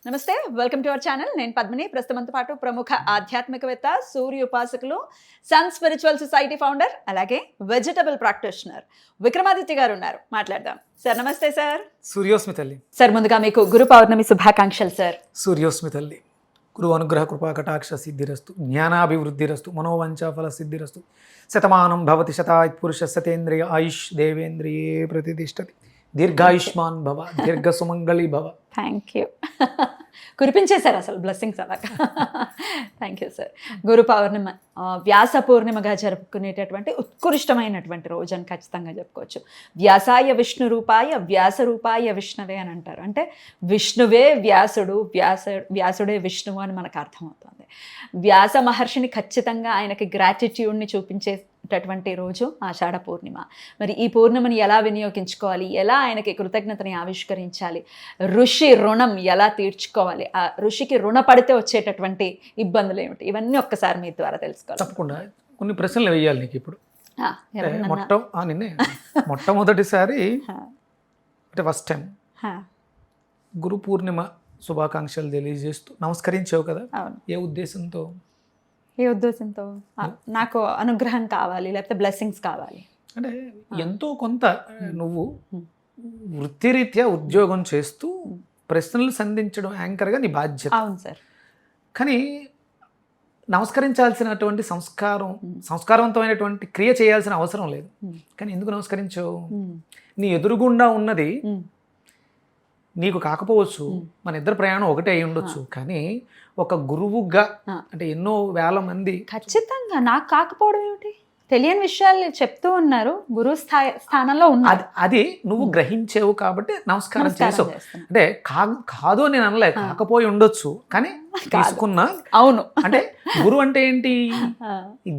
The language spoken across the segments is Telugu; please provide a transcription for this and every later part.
నమస్తే, వెల్కమ్ టు అవర్ ఛానల్. నేను పద్మిని. ప్రస్తుతంతో పాటు ప్రముఖ ఆధ్యాత్మికవేత్త, సూర్య ఉపాసకులు, సన్ స్పిరిచువల్ సొసైటీ ఫౌండర్, అలాగే వెజిటబుల్ ప్రాక్టీషనర్ విక్రమాదిత్య గారు ఉన్నారు. మాట్లాడదాం. సార్ నమస్తే. సార్ సూర్యోస్మి తల్లి. సార్ ముందుగా మీకు గురు పౌర్ణమి శుభాకాంక్షలు. సార్ సూర్యోస్మి తల్లి. గురు అనుగ్రహ కృపా కటాక్ష సిద్ధిరస్తు, జ్ఞానాభివృద్ధిరస్తు, మనోవంచాఫల సిద్ధిరస్తు, శతమానం భవతి శతాయుః పురుష సతేంద్రియ ఆయుష్ దేవేంద్రియే ప్రతిష్టతి. దీర్ఘాయుష్మాన్ భవ, దీర్ఘ సుమంగళి భవ. Thank you. కురిపించేశారు అసలు బ్లెస్సింగ్స్ అలాగ. Thank you sir. Guru Purnima Vyasa పూర్ణిమగా జరుపుకునేటటువంటి ఉత్కృష్టమైనటువంటి రోజు అని ఖచ్చితంగా చెప్పుకోవచ్చు. వ్యాసాయ విష్ణు రూపాయ వ్యాస రూపాయ విష్ణువే అని అంటారు. అంటే విష్ణువే వ్యాసుడు, వ్యాసుడే విష్ణువు అని మనకు అర్థమవుతుంది. వ్యాస మహర్షిని ఖచ్చితంగా ఆయనకి గ్రాటిట్యూడ్ని చూపించేటటువంటి రోజు ఆషాఢ పూర్ణిమ. మరి ఈ పూర్ణిమని ఎలా వినియోగించుకోవాలి, ఎలా ఆయనకి కృతజ్ఞతని ఆవిష్కరించాలి, ఋషి రుణం ఎలా తీర్చుకోవాలి, ఆ ఋషికి రుణపడితే వచ్చేటటువంటి ఇబ్బందులు ఏమిటి, ఇవన్నీ ఒక్కసారి మీ ద్వారా తెలుసుకోవాలి. తప్పకుండా కొన్ని ప్రశ్నలు వేయాలి నీకు ఇప్పుడు. నిన్నే మొట్టమొదటిసారి అంటే ఫస్ట్ టైం గురు పూర్ణిమ శుభాకాంక్షలు తెలియజేస్తూ నమస్కరించావు కదా. ఏ ఉద్దేశంతో? నాకు అనుగ్రహం కావాలి, లేకపోతే బ్లెస్సింగ్స్ కావాలి. అంటే ఎంతో కొంత నువ్వు వృత్తిరీత్యా ఉద్యోగం చేస్తూ ప్రశ్నలు సంధించడం యాంకర్గా నీ బాధ్యత. అవును సార్. కానీ నమస్కరించాల్సినటువంటి సంస్కారవంతమైనటువంటి క్రియ చేయాల్సిన అవసరం లేదు. కానీ ఎందుకు నమస్కరించావు? నీ ఎదురుగుండా ఉన్నది నీకు కాకపోవచ్చు, మన ఇద్దరు ప్రయాణం ఒకటే అయి ఉండొచ్చు, కానీ ఒక గురువుగా అంటే ఎన్నో వేల మంది. ఖచ్చితంగా నాకు కాకపోవడం ఏమిటి? తెలియని విషయాలు చెప్తూ ఉన్నారు, గురువు స్థానంలో ఉన్నారు. అది నువ్వు గ్రహించేవు కాబట్టి నమస్కారం చేసావు. అంటే కాదు అని నేను అనలే, కాకపోయి ఉండొచ్చు, కానీ తీసుకున్నా. అవును. అంటే గురువు అంటే ఏంటి?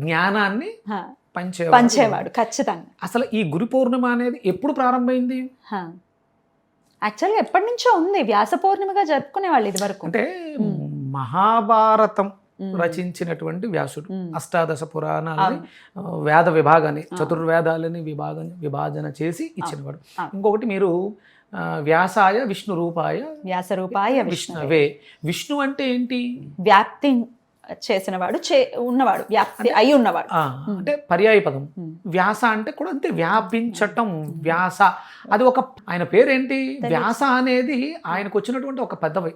జ్ఞానాన్ని పంచేవాడు. ఖచ్చితంగా. అసలు ఈ గురు పౌర్ణిమ అనేది ఎప్పుడు ప్రారంభమైంది? యాక్చువల్గా ఎప్పటి నుంచో ఉంది, వ్యాస పౌర్ణిమగా జరుపుకునే వాళ్ళు ఇది వరకు. అంటే మహాభారతం రచించినటువంటి వ్యాసుడు అష్టాదశ పురాణాలని వేద విభాగాన్ని, చతుర్వేదాలని విభాజన చేసి ఇచ్చినవాడు. ఇంకొకటి మీరు వ్యాసాయ విష్ణు రూపాయ వ్యాస రూపాయ విష్ణువే. విష్ణు అంటే ఏంటి? వ్యాప్తి చేసినవాడు, ఉన్నవాడు, వ్యాప్తి అయి ఉన్నవాడు. అంటే పర్యాయ పదం. వ్యాస అంటే కూడా అంతే, వ్యాపించటం. వ్యాస అది ఒక, ఆయన పేరేంటి? వ్యాస అనేది ఆయనకు వచ్చినటువంటి ఒక పదవి.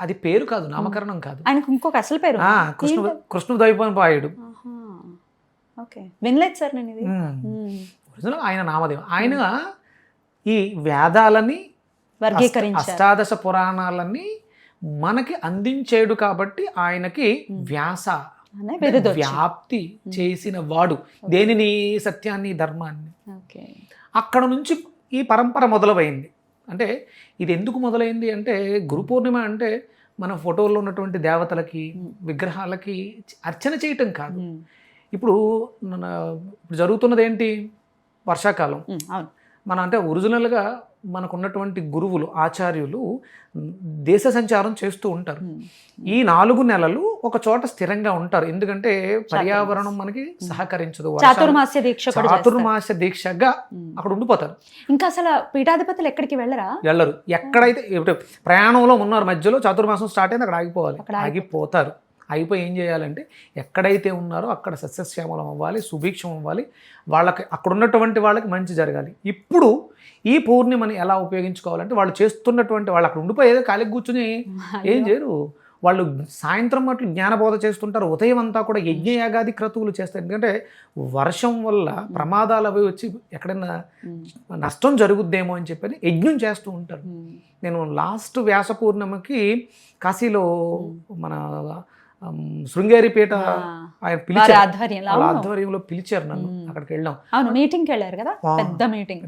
అది పేరు కాదు, నామకరణం కాదు. ఆయనకు ఇంకొక అసలు పేరు కృష్ణద్వైపాయనుడు. వినలేదు సార్ నేను ఇది. ఆయన నామదేవం. ఆయన ఈ వేదాలని, అష్టాదశ పురాణాలని మనకి అందించేడు కాబట్టి ఆయనకి వ్యాస, వ్యాప్తి చేసిన వాడు. దేనిని? సత్యాన్ని, ధర్మాన్ని. అక్కడ నుంచి ఈ పరంపర మొదలైంది. అంటే ఇది ఎందుకు మొదలైంది అంటే, గురు పూర్ణిమ అంటే మన ఫోటోల్లో ఉన్నటువంటి దేవతలకి, విగ్రహాలకి అర్చన చేయటం కాదు. ఇప్పుడు జరుగుతున్నది ఏంటి? వర్షాకాలం. మన అంటే ఒరిజినల్గా మనకున్నటువంటి గురువులు, ఆచార్యులు దేశ సంచారం చేస్తూ ఉంటారు. ఈ 4 నెలలు ఒక చోట స్థిరంగా ఉంటారు. ఎందుకంటే పర్యావరణం మనకి సహకరించదు. చాతుర్మాస దీక్షగా అక్కడ ఉండిపోతారు. ఇంకా అసలు పీఠాధిపతులు ఎక్కడికి వెళ్ళరు. ఎక్కడైతే ప్రయాణంలో ఉన్నారు, మధ్యలో చాతుర్మాసం స్టార్ట్ అయింది, అక్కడ ఆగిపోవాలి. ఆగిపోతారు. అయిపోయి ఏం చేయాలంటే ఎక్కడైతే ఉన్నారో అక్కడ సస్యశ్యామలం అవ్వాలి, సుభిక్షం అవ్వాలి, వాళ్ళకి అక్కడ ఉన్నటువంటి వాళ్ళకి మంచి జరగాలి. ఇప్పుడు ఈ పూర్ణిమని ఎలా ఉపయోగించుకోవాలంటే, వాళ్ళు చేస్తున్నటువంటి, వాళ్ళు అక్కడ ఉండిపోయేదో ఖాళీ కూర్చుని ఏం చేయరు. వాళ్ళు సాయంత్రం అట్లు జ్ఞానబోధ చేస్తుంటారు, ఉదయం అంతా కూడా యజ్ఞయాగాది క్రతువులు చేస్తారు. ఎందుకంటే వర్షం వల్ల ప్రమాదాలు అవి వచ్చి ఎక్కడైనా నష్టం జరుగుద్దేమో అని చెప్పని యజ్ఞం చేస్తూ ఉంటారు. నేను లాస్ట్ వ్యాస పూర్ణిమకి కాశీలో మన శృంగేరిపేట ఆయన పిలిచారు, ఆధ్వర్యంలో పిలిచారు నన్ను. అక్కడికి వెళ్ళాం. మీటింగ్కి వెళ్ళారు కదా, పెద్ద మీటింగ్.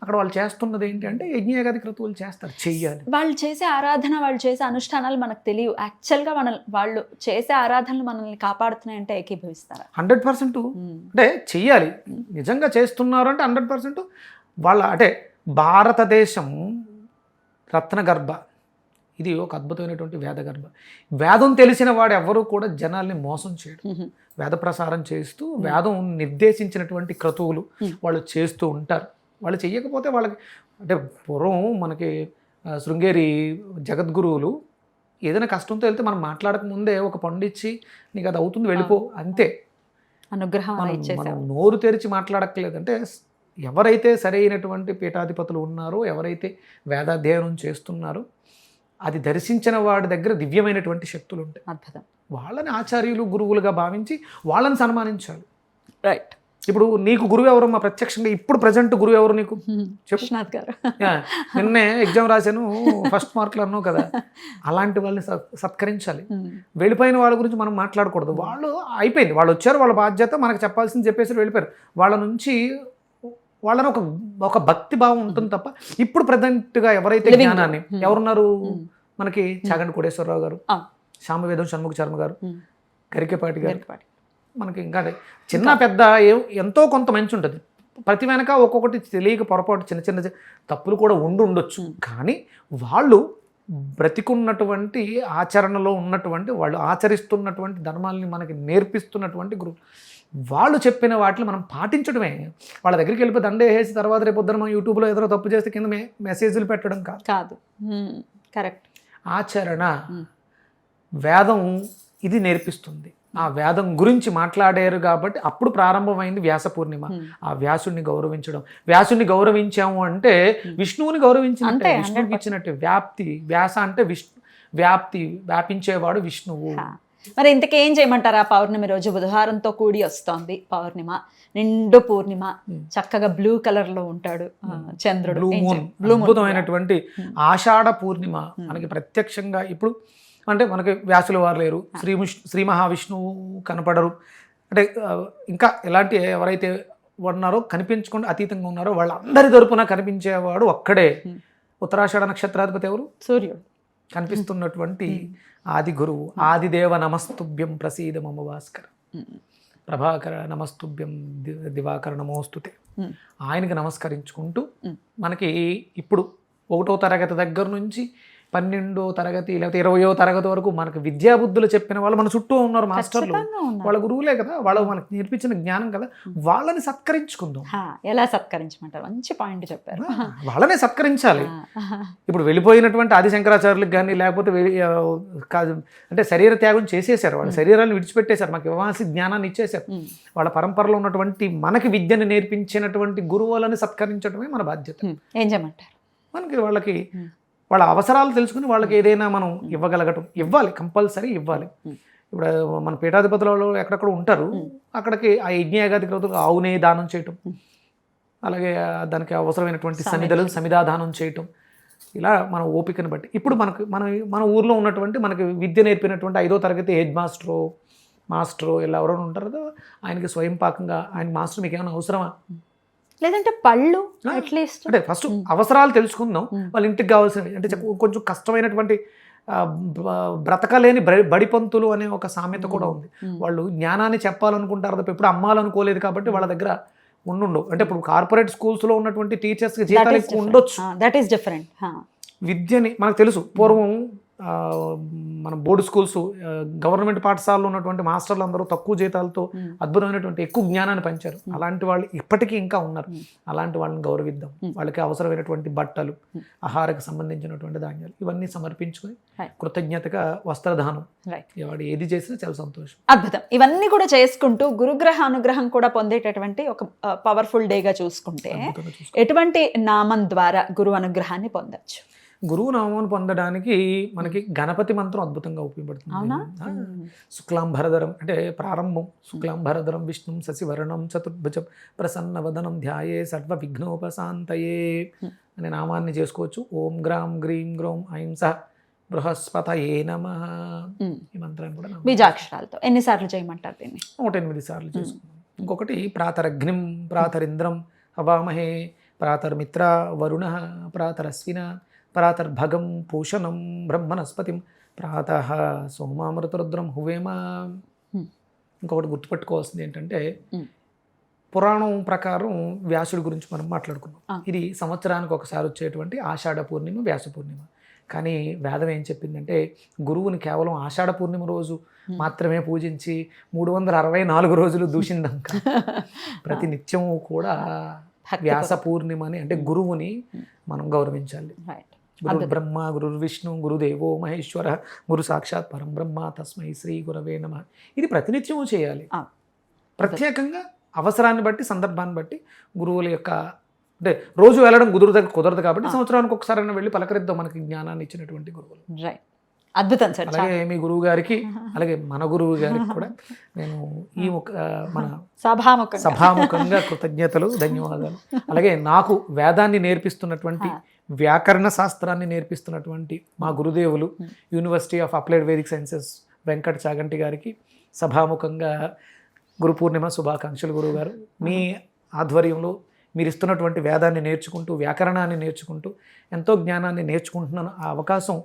అక్కడ వాళ్ళు చేస్తున్నది ఏంటి అంటే యజ్ఞయాగాది క్రతువులు చేస్తారు, చెయ్యాలి. వాళ్ళు చేసే ఆరాధన, వాళ్ళు చేసే అనుష్ఠానాలు మనకు తెలియవు. యాక్చువల్గా వాళ్ళు చేసే ఆరాధనలు మనల్ని కాపాడుతున్నాయంటే ఏకీభవిస్తారా? 100%. అంటే చెయ్యాలి. నిజంగా చేస్తున్నారు అంటే 100%. వాళ్ళ అంటే భారతదేశం రత్నగర్భ, ఇది ఒక అద్భుతమైనటువంటి వేదగర్భ. వేదం తెలిసిన వాడు ఎవరు కూడా జనాల్ని మోసం చేయడు. వేద ప్రసారం చేస్తూ వేదం నిర్దేశించినటువంటి క్రతువులు వాళ్ళు చేస్తూ ఉంటారు. వాళ్ళు చెయ్యకపోతే వాళ్ళకి, అంటే పూర్వం మనకి శృంగేరి జగద్గురువులు ఏదైనా కష్టంతో వెళ్తే మనం మాట్లాడక ముందే ఒక పండిచ్చి నీకు అది అవుతుంది వెళ్ళిపో అంతే. అనుగ్రహం అలా మనం ఇచ్చేసారు. నోరు తెరిచి మాట్లాడక్కర్లేదంటే ఎవరైతే సరైనటువంటి పీఠాధిపతులు ఉన్నారో, ఎవరైతే వేదాధ్యయనం చేస్తున్నారో, అది దర్శించిన వాడి దగ్గర దివ్యమైనటువంటి శక్తులు ఉంటాయి. అద్భుతం. వాళ్ళని ఆచార్యులు గురువులుగా భావించి వాళ్ళని సన్మానించాలి. రైట్. ఇప్పుడు నీకు గురువు ఎవరు? మా ప్రత్యక్షంగా ఇప్పుడు ప్రజెంట్ గురువు ఎవరు నీకు? కృష్ణనాథ్ గారు. నిన్నే ఎగ్జామ్ రాశాను ఫస్ట్ మార్కులు అన్నావు కదా, అలాంటి వాళ్ళని సత్కరించాలి. వెళ్ళిపోయిన వాళ్ళ గురించి మనం మాట్లాడకూడదు. వాళ్ళు అయిపోయింది, వాళ్ళు వచ్చారు, వాళ్ళ బాధ్యత మనకు చెప్పాల్సింది చెప్పేసి వెళ్ళిపోయారు. వాళ్ళ నుంచి వాళ్ళని ఒక భక్తి భావం ఉంటుంది తప్ప ఇప్పుడు ప్రజెంట్గా ఎవరైతే జ్ఞానాన్ని ఎవరున్నారు మనకి, చాగంటి కోటేశ్వరరావు గారు, సామవేదం షణ్ముఖ శర్మ గారు, గరికెపాటి గారు, మనకి ఇంకా చిన్న పెద్ద ఎంతో కొంత మంచి ఉంటుంది. ప్రతి వెనక ఒక్కొక్కటి తెలియక పొరపాటు చిన్న చిన్న తప్పులు కూడా ఉండొచ్చు. కానీ వాళ్ళు బ్రతికున్నటువంటి ఆచరణలో ఉన్నటువంటి, వాళ్ళు ఆచరిస్తున్నటువంటి ధర్మాలని మనకి నేర్పిస్తున్నటువంటి గురువు. వాళ్ళు చెప్పిన వాటిని మనం పాటించడమే. వాళ్ళ దగ్గరికి వెళ్ళిపోయి దండే వేసి తర్వాత రేపు పొద్దున మనం యూట్యూబ్లో ఏదైనా తప్పు చేస్తే కింద మెసేజ్లు పెట్టడం కాదు. కరెక్ట్. ఆచరణ, వేదం ఇది నేర్పిస్తుంది. ఆ వేదం గురించి మాట్లాడారు కాబట్టి అప్పుడు ప్రారంభమైంది వ్యాస పూర్ణిమ. ఆ వ్యాసుడిని గౌరవించడం. వ్యాసుడిని గౌరవించాము అంటే విష్ణువుని గౌరవించినట్టే, విష్ణువుకి ఇచ్చినట్టే. వ్యాప్తి, వ్యాస అంటే వ్యాప్తి, వ్యాపించేవాడు విష్ణువు. మరి ఇంతకేం చేయమంటారా? పౌర్ణమి రోజు బుధవారంతో కూడి వస్తోంది పౌర్ణిమ, నిండు పూర్ణిమ, చక్కగా బ్లూ కలర్ లో ఉంటాడు చంద్రుడు. బ్లూ మూన్, అద్భుతమైనటువంటి ఆషాఢ పూర్ణిమ మనకి ప్రత్యక్షంగా ఇప్పుడు అంటే మనకి వ్యాసుల వారు లేరు, శ్రీ మహావిష్ణువు కనపడరు. అంటే ఇంకా ఎలాంటి ఎవరైతే ఉన్నారో కనిపించకుండా అతీతంగా ఉన్నారో వాళ్ళందరి తరపున కనిపించేవాడు ఒక్కడే. ఉత్తరాషాఢ నక్షత్రాధిపతి ఎవరు? సూర్యుడు. కనిపిస్తున్నటువంటి ఆది గురువు. ఆదిదేవ నమస్తుభ్యం ప్రసీద మమ భాస్కర, ప్రభాకర నమస్తుభ్యం దివాకర నమోస్తుతే. ఆయనకి నమస్కరించుకుంటూ మనకి ఇప్పుడు 1వ తరగతి దగ్గర నుంచి 12వ తరగతి లేకపోతే 20వ తరగతి వరకు మనకు విద్యాబుద్ధులు చెప్పిన వాళ్ళు మన చుట్టూ ఉన్నారు. మాస్టర్లు వాళ్ళ గురువులే కదా, వాళ్ళు మనకు నేర్పించిన జ్ఞానం కదా, వాళ్ళని సత్కరించుకుందాం. ఎలా సత్కరించమంటారు? మంచి పాయింట్ చెప్పారు. వాళ్ళనే సత్కరించాలి. ఇప్పుడు వెళ్ళిపోయినటువంటి ఆది శంకరాచార్యులకు కానీ లేకపోతే అంటే శరీర త్యాగం చేసేసారు, వాళ్ళ శరీరాన్ని విడిచిపెట్టేశారు, మనకి ఇవ్వాల్సిన జ్ఞానాన్ని ఇచ్చేశారు. వాళ్ళ పరంపరలో ఉన్నటువంటి మనకి విద్యను నేర్పించినటువంటి గురువులని సత్కరించడమే మన బాధ్యత. ఏం చేయమంటారు? మనకి వాళ్ళకి వాళ్ళ అవసరాలు తెలుసుకుని వాళ్ళకి ఏదైనా మనం ఇవ్వగలగటం, ఇవ్వాలి, కంపల్సరీ ఇవ్వాలి. ఇప్పుడు మన పీఠాధిపతులలో ఎక్కడెక్కడ ఉంటారు, అక్కడికి ఆ యజ్ఞయాగాది క్రతువులకు ఆవునే దానం చేయటం, అలాగే దానికి అవసరమైనటువంటి సమిధా దానం చేయటం, ఇలా మన ఓపికను బట్టి. ఇప్పుడు మన ఊర్లో ఉన్నటువంటి మనకి విద్య నేర్పినటువంటి 5వ తరగతి హెడ్ మాస్టరు ఇలా ఎవరైనా ఉంటారు కదా, ఆయనకి స్వయం పాకంగా ఆయన మాస్టర్ మీకు ఏమైనా అవసరమా, లేదంటే పళ్ళు అట్లీస్ట్ అంటే ఫస్ట్ అవసరాలు తెలుసుకుందాం. వాళ్ళ ఇంటికి కావాల్సినవి అంటే కొంచెం కష్టమైనటువంటి బ్రతకలేని బడిపంతులు అనే ఒక సామెత కూడా ఉంది. వాళ్ళు జ్ఞానాన్ని చెప్పాలనుకుంటారు తప్ప ఎప్పుడు అమ్మాలనుకోలేదు కాబట్టి వాళ్ళ దగ్గర ఉండవు. అంటే ఇప్పుడు కార్పొరేట్ స్కూల్స్లో ఉన్నటువంటి టీచర్స్కి జీతాలు ఎక్కువ ఉండొచ్చు. That is different. విద్యని మనకు తెలుసు, పూర్వం మన బోర్డు స్కూల్స్, గవర్నమెంట్ పాఠశాలలో ఉన్నటువంటి మాస్టర్లు అందరూ తక్కువ జీతాలతో అద్భుతమైనటువంటి ఎక్కువ జ్ఞానాన్ని పంచారు. అలాంటి వాళ్ళు ఇప్పటికీ ఇంకా ఉన్నారు. అలాంటి వాళ్ళని గౌరవిద్దాం. వాళ్ళకి అవసరమైనటువంటి బట్టలు, ఆహారకు సంబంధించినటువంటి ధాన్యాలు ఇవన్నీ సమర్పించుకొని కృతజ్ఞతగా వస్త్రదానం, వాడు ఏది చేసినా చాలా సంతోషం. అద్భుతం. ఇవన్నీ కూడా చేసుకుంటూ గురుగ్రహ అనుగ్రహం కూడా పొందేటటువంటి ఒక పవర్ఫుల్ డేగా చూసుకుంటే ఎటువంటి నామం ద్వారా గురు అనుగ్రహాన్ని పొందొచ్చు? గురువు నామాన్ని పొందడానికి మనకి గణపతి మంత్రం అద్భుతంగా ఉపయోగపడుతుంది. శుక్లాంబరధరం అంటే ప్రారంభం, శుక్లాంబరధరం విష్ణుం శశివర్ణం చతుర్భుజం ప్రసన్నవదనం ధ్యాయే సర్వ విఘ్నోపశాంతయే అనే నామాన్ని చేసుకోవచ్చు. ఓం గ్రాం గ్రీం గ్రోం ఐం సహ బృహస్పతయే నమః. ఈ మంత్రాన్ని కూడా బీజాక్షరాలతో ఎన్నిసార్లు చేయమంటారు దీన్ని? 108 సార్లు చేసుకున్నాం. ఇంకొకటి ప్రాతరగ్నిం ప్రాతరింద్రం హవామహే ప్రాతర్మిత్ర వరుణ ప్రాతరశ్విన ప్రాతర్భగం పూషణం బ్రహ్మణస్పతిం ప్రాతః సోమామృతరుద్రం హువేమ. ఇంకొకటి గుర్తుపెట్టుకోవాల్సింది ఏంటంటే పురాణం ప్రకారం వ్యాసుడి గురించి మనం మాట్లాడుకున్నాం. ఇది సంవత్సరానికి ఒకసారి వచ్చేటువంటి ఆషాఢ పూర్ణిమ, వ్యాస పూర్ణిమ. కానీ వేదం ఏం చెప్పిందంటే గురువుని కేవలం ఆషాఢ పూర్ణిమ రోజు మాత్రమే పూజించి 364 రోజులు దూషిందాం. ప్రతి నిత్యము కూడా వ్యాస పూర్ణిమని అంటే గురువుని మనం గౌరవించాలి. గురు బ్రహ్మ గురు విష్ణు గురుదేవో మహేశ్వర గురు సాక్షాత్ పరం బ్రహ్మ తస్మై శ్రీ గురవే నమః. ఇది ప్రతినిత్యము చేయాలి. ఆ. ప్రత్యేకంగా అవసరాన్ని బట్టి సందర్భాన్ని బట్టి గురువుల యొక్క అంటే రోజు వెళ్ళడం కుదరదు కాబట్టి సంవత్సరానికి ఒకసారి వెళ్ళి పలకరిద్దాం మనకి జ్ఞానాన్ని ఇచ్చినటువంటి గురువులు. రైట్, అద్భుతం సార్. అలాగే మీ గురువు గారికి అలాగే మన గురువు గారికి కూడా నేను ఈ మన సభాముఖంగా కృతజ్ఞతలు, ధన్యవాదాలు. అలాగే నాకు వేదాన్ని నేర్పిస్తున్నటువంటి వ్యాకరణ శాస్త్రాన్ని నేర్పిస్తున్నటువంటి మా గురుదేవులు university of applied Vedic sciences Venkata Chaganti గారికి సభాముఖంగా గురు పూర్ణిమ శుభాకాంక్షలు. గురువు గారు, మీ ఆధ్వర్యంలో మీరు ఇస్తున్నటువంటి వేదాన్ని నేర్చుకుంటూ వ్యాకరణాన్ని నేర్చుకుంటూ ఎంతో జ్ఞానాన్ని నేర్చుకుంటున్నాను. ఆ అవకాశం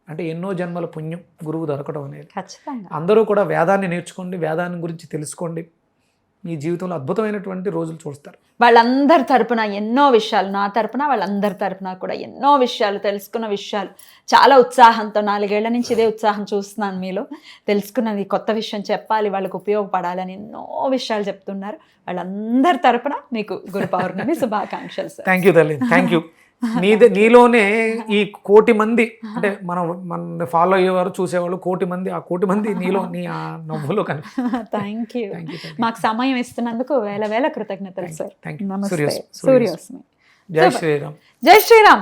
అంటే ఎన్నో జన్మల పుణ్యం గురువు దొరకడం అనేది. ఖచ్చితంగా అందరూ కూడా వేదాన్ని నేర్చుకోండి, వేదాన్ని గురించి తెలుసుకోండి. మీ జీవితంలో అద్భుతమైనటువంటి రోజులు చూస్తారు. వాళ్ళందరి తరపున ఎన్నో విషయాలు, నా తరపున వాళ్ళందరి తరపున కూడా ఎన్నో విషయాలు, తెలుసుకున్న విషయాలు చాలా ఉత్సాహంతో 4 ఏళ్ల నుంచి ఇదే ఉత్సాహం చూస్తున్నాను మీలో. తెలుసుకున్నది కొత్త విషయం చెప్పాలి, వాళ్ళకు ఉపయోగపడాలని ఎన్నో విషయాలు చెప్తున్నారు. వాళ్ళందరి తరపున మీకు గురు పౌర్ణమి శుభాకాంక్షలు సార్. థ్యాంక్ యూ తల్లి, థ్యాంక్ యూ. నీలోనే ఈ 1,00,00,000 మంది అంటే మన ఫాలో అయ్యేవారు చూసేవాళ్ళు 1,00,00,000 మంది, ఆ 1,00,00,000 మంది నీలో నీ ఆ నవ్వులో కనిపిస్తుంది. Thank you. మాకు సమయం ఇస్తున్నందుకు వేల వేల కృతజ్ఞతలు సార్. Thank you. నమస్తే. సూర్యోస్మి. జై శ్రీరామ్. జై శ్రీరామ్.